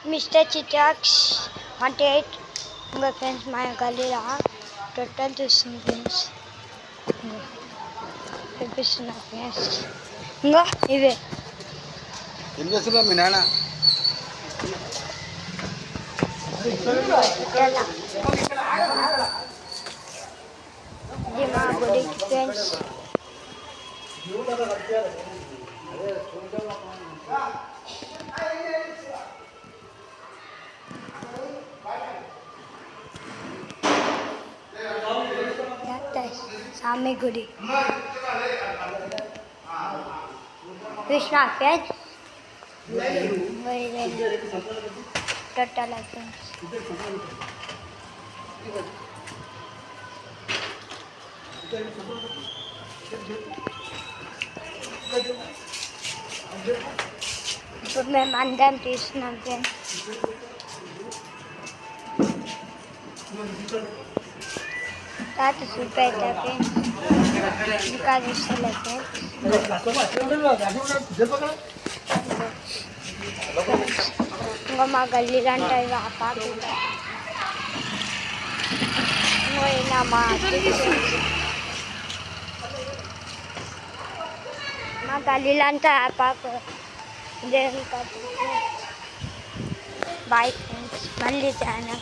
mister చిటాక్స్ 1 8 ఇంకా friends మా గల్లీలో టోటల్ చూస్తుంది ఫ్రెండ్స్ చూపిస్తున్నా ఫ్రెండ్స్ ఇంకా ఇవే ఏం చేస్తున్నా మీ నాన్న ఇది మా గుడి ఫ్రెండ్స్ స్వామి గుడి కృష్ణ ఫ్రెండ్స్ టోటల్ ఫ్రెండ్స్ ఇప్పుడు మేము అందరం తీస్తున్నాం ఫ్రెండ్స్ తాత సూపర్ అవుతా ఫ్రెండ్స్ ఇంకా చూస్తలే ఫ్రెండ్స్ ఇంకా మా గల్లీలో అంటే ఇంకా మా గల్లీలో అంతా ఆపాకు దేవుని బాయ్ ఫ్రెండ్స్ మళ్ళీ చాలా